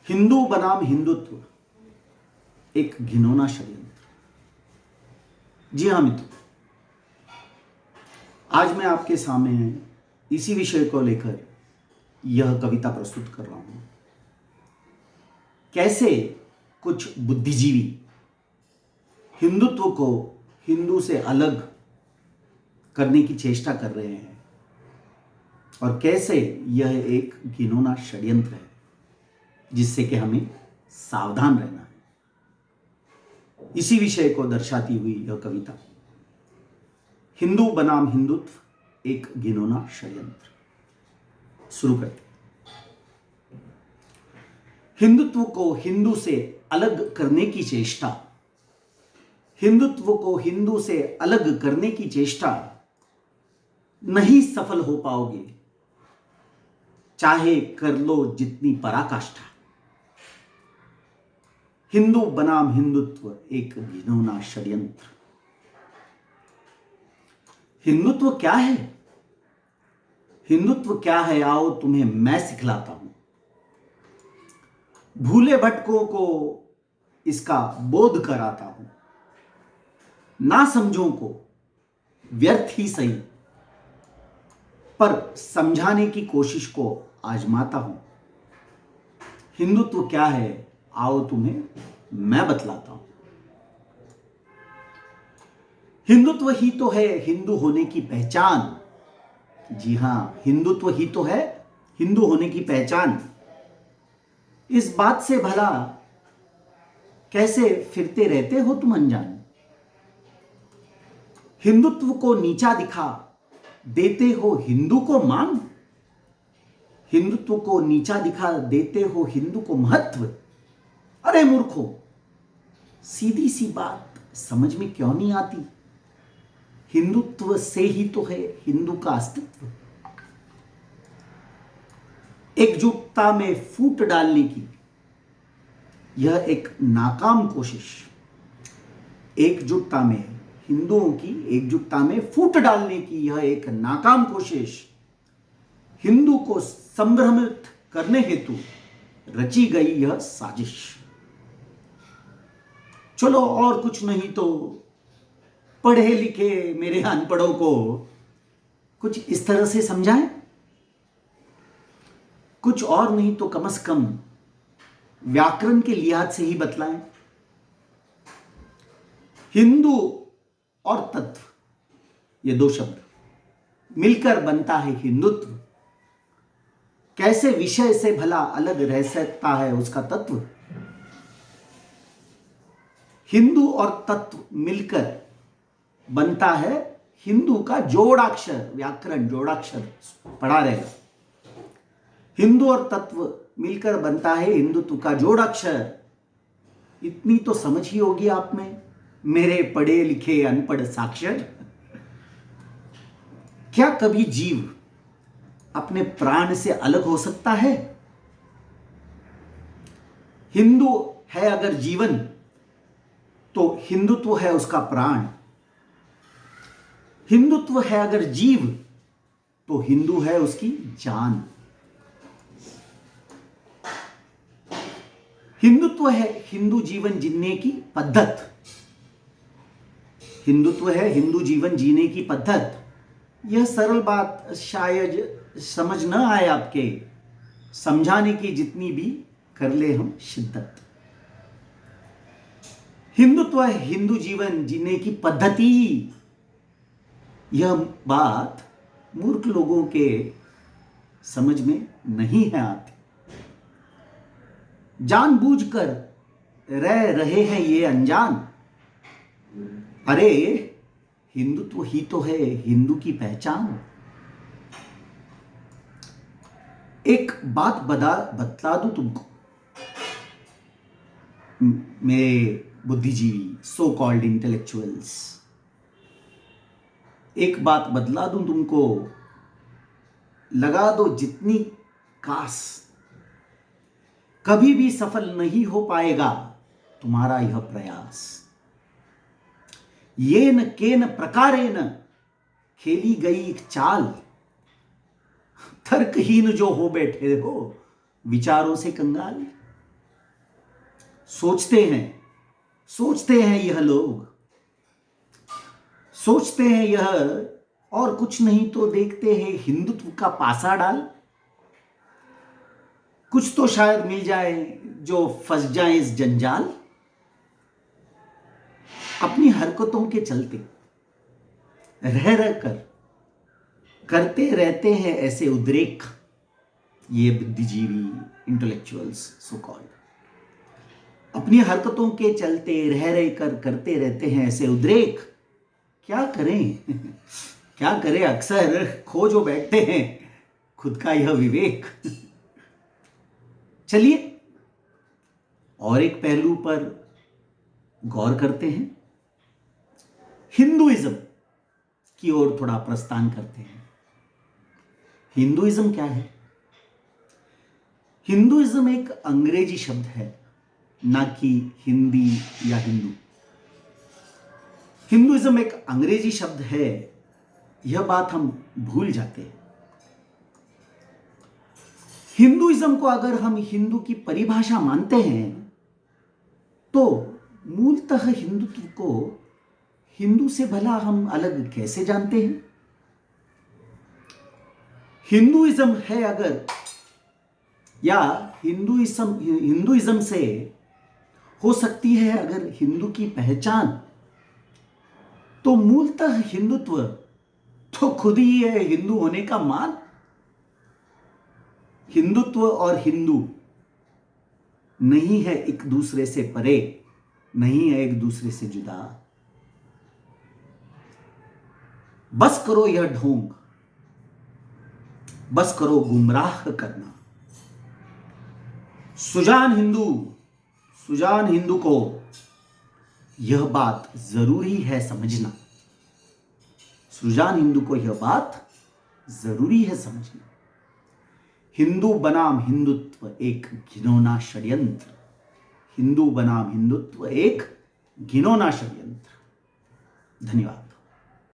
हिंदू बनाम हिंदुत्व एक घिनौना षड्यंत्र। जी हाँ मित्रों, आज मैं आपके सामने इसी विषय को लेकर यह कविता प्रस्तुत कर रहा हूं। कैसे कुछ बुद्धिजीवी हिंदुत्व को हिंदू से अलग करने की चेष्टा कर रहे हैं और कैसे यह एक घिनौना षड्यंत्र है जिससे कि हमें सावधान रहना है। इसी विषय को दर्शाती हुई यह कविता हिंदू बनाम हिंदुत्व एक घिनौना षड्यंत्र। शुरू करते हैं। हिंदुत्व को हिंदू से अलग करने की चेष्टा, हिंदुत्व को हिंदू से अलग करने की चेष्टा नहीं सफल हो पाओगे, चाहे कर लो जितनी पराकाष्ठा। हिंदू बनाम हिंदुत्व एक घिनौना षड्यंत्र। हिंदुत्व क्या है? हिंदुत्व क्या है, आओ तुम्हें मैं सिखलाता हूं। भूले भटकों को इसका बोध कराता हूं, ना समझों को व्यर्थ ही सही पर समझाने की कोशिश को आजमाता हूं। हिंदुत्व क्या है, आओ तुम्हें मैं बतलाता हूं। हिंदुत्व ही तो है हिंदू होने की पहचान। जी हां, हिंदुत्व ही तो है हिंदू होने की पहचान। इस बात से भला कैसे फिरते रहते हो तुम अनजान। हिंदुत्व को नीचा दिखा देते हो हिंदू को मान। हिंदुत्व को नीचा दिखा देते हो हिंदू को महत्व। अरे मूर्खों, सीधी सी बात समझ में क्यों नहीं आती। हिंदुत्व से ही तो है हिंदू का अस्तित्व। एकजुटता में फूट डालने की यह एक नाकाम कोशिश। एकजुटता में, हिंदुओं की एकजुटता में फूट डालने की यह एक नाकाम कोशिश हिंदू को संभ्रमित करने हेतु रची गई यह साजिश। चलो और कुछ नहीं तो पढ़े लिखे मेरे अनपढ़ों को कुछ इस तरह से समझाएं। कुछ और नहीं तो कम से कम व्याकरण के लिहाज से ही बतलाएं। हिंदू और तत्व, ये दो शब्द मिलकर बनता है हिंदुत्व। कैसे विषय से भला अलग रह सकता है उसका तत्व। हिंदू और तत्व मिलकर बनता है हिंदू का जोड़ाक्षर। व्याकरण जोड़ाक्षर पढ़ा रहेगा। हिंदू और तत्व मिलकर बनता है हिंदुत्व का जोड़ाक्षर। इतनी तो समझ ही होगी आप में, मेरे पढ़े लिखे अनपढ़ साक्षर। क्या कभी जीव अपने प्राण से अलग हो सकता है? हिंदू है अगर जीवन, तो हिंदुत्व है उसका प्राण। हिंदुत्व है अगर जीव, तो हिंदू है उसकी जान। हिंदुत्व है हिंदू जीवन जीने की पद्धत। हिंदुत्व है हिंदू जीवन जीने की पद्धत। यह सरल बात शायद समझ न आए आपके, समझाने की जितनी भी कर ले हम शिद्दत। हिंदुत्व है हिंदू जीवन जीने की पद्धति। यह बात मूर्ख लोगों के समझ में नहीं है आती। जानबूझकर रह रहे हैं ये अनजान। अरे हिंदुत्व ही तो है हिंदू की पहचान। एक बात बतला दूं तुमको, मेरे बुद्धिजीवी सो कॉल्ड इंटेलेक्चुअल्स, एक बात बतला दूं तुमको, लगा दो जितनी कास, कभी भी सफल नहीं हो पाएगा तुम्हारा यह प्रयास। येन केन प्रकारेण खेली गई एक चाल, तर्कहीन जो हो बैठे हो विचारों से कंगाल। सोचते हैं यह लोग, सोचते हैं यह और कुछ नहीं तो देखते हैं हिंदुत्व का पासा डाल। कुछ तो शायद मिल जाए जो फंस जाए इस जंजाल। अपनी हरकतों के चलते रह रह कर करते रहते हैं ऐसे उद्रेक, ये बुद्धिजीवी इंटेलेक्चुअल्स सो कॉल्ड। अपनी हरकतों के चलते रह रह कर करते रहते हैं ऐसे उद्रेक। क्या करें क्या करें, अक्सर खो जो बैठते हैं खुद का यह विवेक। चलिए और एक पहलू पर गौर करते हैं, हिंदुइज्म की ओर थोड़ा प्रस्थान करते हैं। हिंदुइज्म क्या है? हिंदुइज्म एक अंग्रेजी शब्द है, ना कि हिंदी या हिंदू। हिंदुइज्म एक अंग्रेजी शब्द है, यह बात हम भूल जाते हैं। हिंदुइज्म को अगर हम हिंदू की परिभाषा मानते हैं तो मूलतः हिंदुत्व को हिंदू से भला हम अलग कैसे जानते हैं? हिंदुइज्म है अगर, या हिंदुइज्म से हो सकती है अगर हिंदू की पहचान, तो मूलतः हिंदुत्व तो खुद ही है हिंदू होने का मान। हिंदुत्व और हिंदू नहीं है एक दूसरे से परे, नहीं है एक दूसरे से जुदा। बस करो यह ढोंग, बस करो गुमराह करना। सुजान हिंदू को यह बात जरूरी है समझना। सुजान हिंदू को यह बात जरूरी है समझना। हिंदू बनाम हिंदुत्व एक घिनौना षड्यंत्र। हिंदू बनाम हिंदुत्व एक घिनौना षड्यंत्र। धन्यवाद।